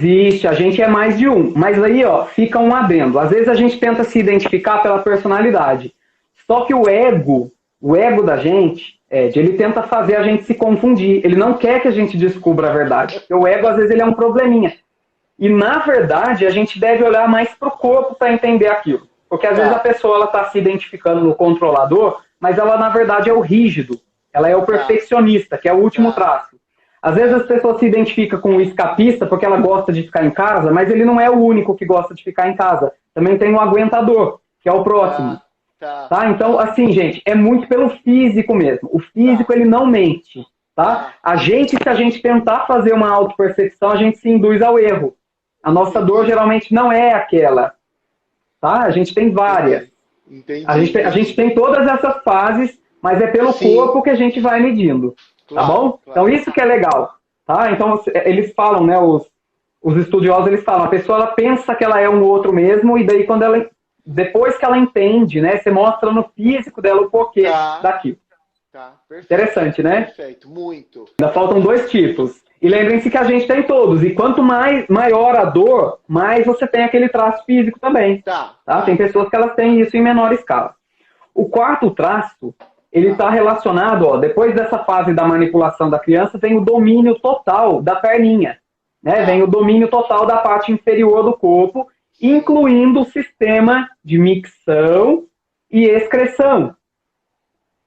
Existe, a gente é mais de um. Mas aí, ó, fica um adendo. Às vezes a gente tenta se identificar pela personalidade. Só que o ego da gente, Ed, ele tenta fazer a gente se confundir. Ele não quer que a gente descubra a verdade. Porque o ego, às vezes, ele é um probleminha. E, na verdade, a gente deve olhar mais para o corpo para entender aquilo. Porque, às vezes, a pessoa está se identificando no controlador, mas ela, na verdade, é o rígido. Ela é o perfeccionista, que é o último traço. Às vezes, as pessoas se identificam com o escapista porque ela gosta de ficar em casa, mas ele não é o único que gosta de ficar em casa. Também tem o aguentador, que é o próximo. Tá? Então, assim, gente, é muito pelo físico mesmo. O físico, ele não mente. Tá? A gente, se a gente tentar fazer uma autopercepção, a gente se induz ao erro. A nossa dor geralmente não é aquela. Tá? A gente tem várias. Entendi. A gente tem todas essas fases, mas é pelo corpo que a gente vai medindo. Tá bom? Então isso que é legal. Tá? Então eles falam, né? Os estudiosos, eles falam, a pessoa ela pensa que ela é um outro mesmo, e daí quando ela, depois que ela entende, né? Você mostra no físico dela o porquê daquilo. Perfeito. Interessante, né? Perfeito, muito. Ainda faltam 2 tipos. E lembrem-se que a gente tem todos. E quanto maior a dor, mais você tem aquele traço físico também. Tá? Tem pessoas que elas têm isso em menor escala. O quarto traço, ele está relacionado, ó, depois dessa fase da manipulação da criança, vem o domínio total da perninha. Né? Vem o domínio total da parte inferior do corpo, incluindo o sistema de micção e excreção.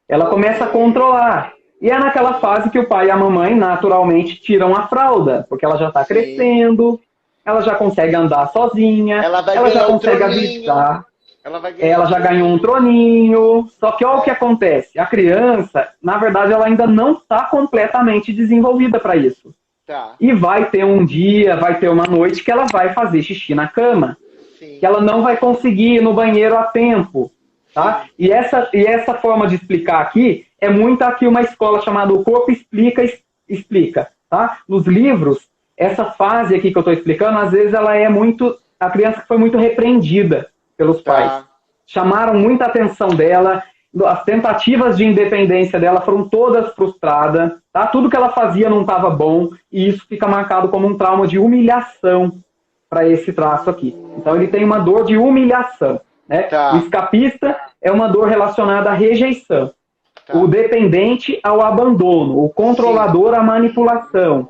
Ela começa a controlar. E é naquela fase que o pai e a mamãe naturalmente tiram a fralda, porque ela já está crescendo, ela já consegue andar sozinha, ela já consegue avistar, ela já ganhou um troninho. Só que olha o que acontece, a criança, na verdade, ela ainda não está completamente desenvolvida para isso. E vai ter um dia, vai ter uma noite que ela vai fazer xixi na cama, que ela não vai conseguir ir no banheiro a tempo. Tá? E essa forma de explicar aqui é muito aqui uma escola chamada O Corpo Explica. Tá? Nos livros, essa fase aqui que eu estou explicando, às vezes ela é muito... A criança que foi muito repreendida pelos pais. Chamaram muita atenção dela, as tentativas de independência dela foram todas frustradas. Tá? Tudo que ela fazia não estava bom, e isso fica marcado como um trauma de humilhação para esse traço aqui. Então ele tem uma dor de humilhação. Né? O escapista é uma dor relacionada à rejeição. O dependente ao abandono. O controlador à manipulação.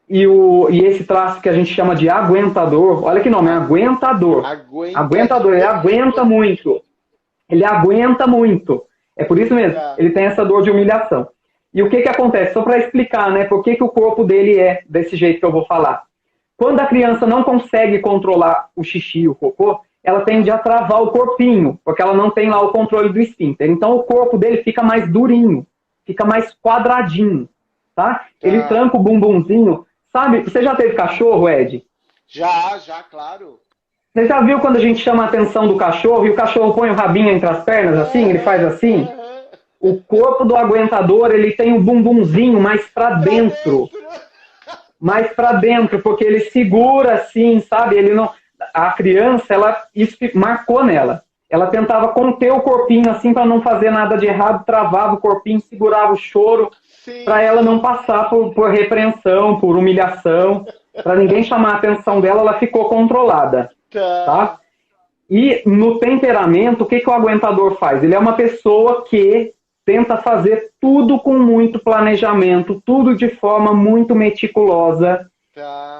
E esse traço que a gente chama de aguentador, olha que nome, é aguentador. Aguentador, ele aguenta muito. Ele aguenta muito. É por isso mesmo, ele tem essa dor de humilhação. E o que acontece? Só para explicar, né, por que o corpo dele é desse jeito que eu vou falar. Quando a criança não consegue controlar o xixi e o cocô, ela tende a travar o corpinho, porque ela não tem lá o controle do esfíncter. Então o corpo dele fica mais durinho, fica mais quadradinho, tá? Ele tranca o bumbumzinho. Sabe, você já teve cachorro, Ed? Já, claro. Você já viu quando a gente chama a atenção do cachorro e o cachorro põe o rabinho entre as pernas assim, ele faz assim? O corpo do aguentador, ele tem o bumbumzinho mais pra dentro. Mais pra dentro, porque ele segura assim, sabe? Ele não... A criança, isso marcou nela. Ela tentava conter o corpinho assim para não fazer nada de errado, travava o corpinho, segurava o choro para ela não passar por repreensão, por humilhação, para ninguém chamar a atenção dela, ela ficou controlada. Tá? E no temperamento, o que o aguentador faz? Ele é uma pessoa que tenta fazer tudo com muito planejamento, tudo de forma muito meticulosa,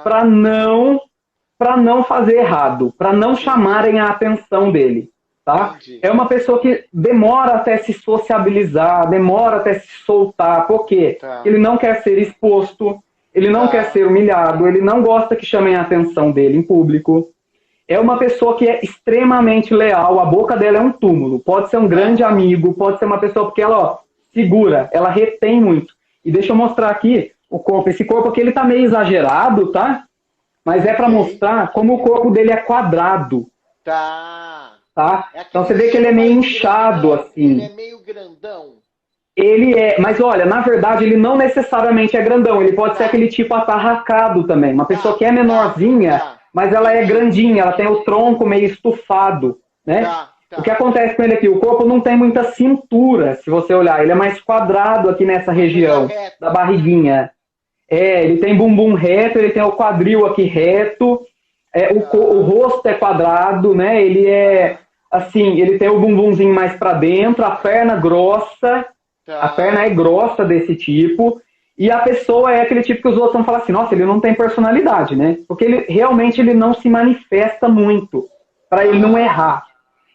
para não fazer errado, para não chamarem a atenção dele. Tá? É uma pessoa que demora até se sociabilizar, demora até se soltar, porque ele não quer ser exposto, ele não quer ser humilhado, ele não gosta que chamem a atenção dele em público. É uma pessoa que é extremamente leal, a boca dela é um túmulo, pode ser um grande amigo, pode ser uma pessoa porque ela segura, ela retém muito. E deixa eu mostrar aqui o corpo, esse corpo aqui ele tá meio exagerado, tá? Mas é para mostrar como o corpo dele é quadrado. Tá? Então você vê que ele é meio inchado, assim. Ele é meio grandão. Ele é, mas olha, na verdade ele não necessariamente é grandão, ele pode ser aquele tipo atarracado também. Uma pessoa que é menorzinha, mas ela é grandinha, ela tem o tronco meio estufado, né? O que acontece com ele aqui? O corpo não tem muita cintura, se você olhar. Ele é mais quadrado aqui nessa região da barriguinha. Ele tem bumbum reto, ele tem o quadril aqui reto, o rosto é quadrado, né? Ele é assim, ele tem o bumbumzinho mais para dentro, a perna grossa, a perna é grossa desse tipo, e a pessoa é aquele tipo que os outros vão falar assim, nossa, ele não tem personalidade, né? Porque ele realmente ele não se manifesta muito, para ele não errar.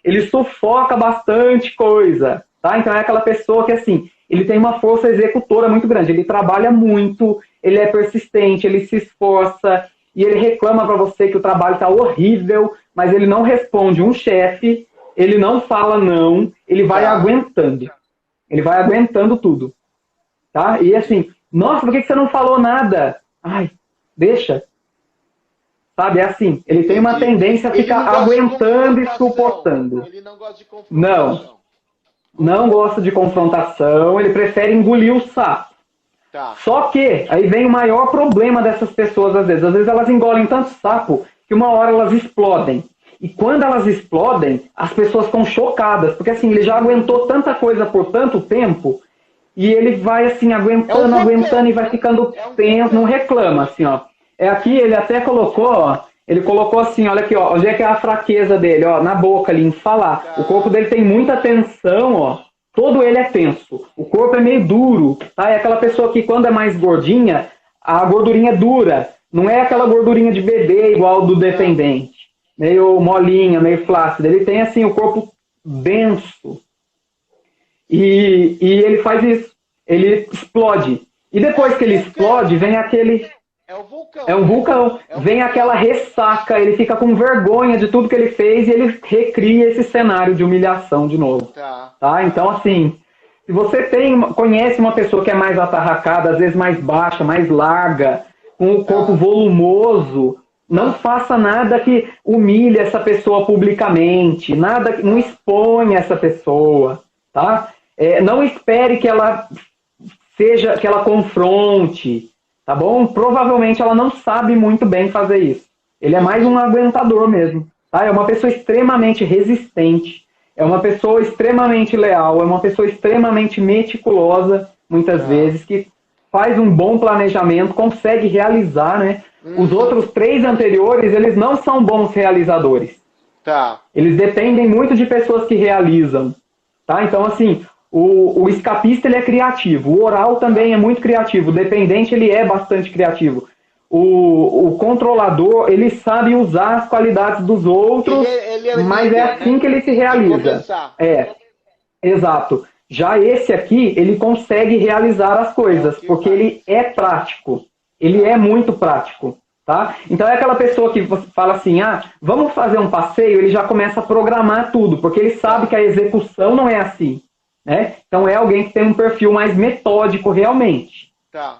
Ele sufoca bastante coisa, tá? Então é aquela pessoa que assim, ele tem uma força executora muito grande, ele trabalha muito, ele é persistente, ele se esforça, e ele reclama para você que o trabalho está horrível, mas ele não responde um chefe, ele não fala não, ele vai aguentando. Ele vai aguentando tudo. Tá? E assim, nossa, por que você não falou nada? Ai, deixa. Sabe, é assim, ele tem uma tendência a ficar aguentando e suportando. Ele não gosta de confrontação. Não gosta de confrontação, ele prefere engolir o sapo. Tá. Só que, aí vem o maior problema dessas pessoas às vezes. Às vezes elas engolem tanto sapo que uma hora elas explodem. E quando elas explodem, as pessoas ficam chocadas. Porque assim, ele já aguentou tanta coisa por tanto tempo, e ele vai assim, aguentando e vai ficando tenso, não reclama, assim, ó. Aqui ele até colocou, ó, ele colocou assim, olha aqui, ó, onde é que é a fraqueza dele, ó, na boca ali, em falar. O corpo dele tem muita tensão, ó. Todo ele é tenso. O corpo é meio duro, tá? É aquela pessoa que quando é mais gordinha, a gordurinha é dura. Não é aquela gordurinha de bebê igual do dependente. Meio molinha, meio flácida. Ele tem, assim, o corpo denso. E ele faz isso. Ele explode. E depois que ele explode, vem aquele... É um vulcão. É um vulcão. Vem aquela ressaca, ele fica com vergonha de tudo que ele fez e ele recria esse cenário de humilhação de novo. Tá? Então, assim, se você conhece uma pessoa que é mais atarracada, às vezes mais baixa, mais larga, com o corpo volumoso, não faça nada que humilhe essa pessoa publicamente, não exponha essa pessoa, tá? Não espere que ela confronte. Tá bom? Provavelmente ela não sabe muito bem fazer isso. Ele é mais um aguentador mesmo. Tá? É uma pessoa extremamente resistente. É uma pessoa extremamente leal. É uma pessoa extremamente meticulosa, muitas vezes, que faz um bom planejamento, consegue realizar, né? Os outros 3 anteriores, eles não são bons realizadores. Tá. Eles dependem muito de pessoas que realizam. Tá? Então, assim... O escapista ele é criativo, o oral também é muito criativo, o dependente ele é bastante criativo. O controlador ele sabe usar as qualidades dos outros, mas é assim, né, que ele se realiza. Exato. Já esse aqui, ele consegue realizar as coisas, porque ele é prático, ele é muito prático. Tá? Então é aquela pessoa que você fala assim, vamos fazer um passeio, ele já começa a programar tudo, porque ele sabe que a execução não é assim. Né? Então é alguém que tem um perfil mais metódico realmente. Tá.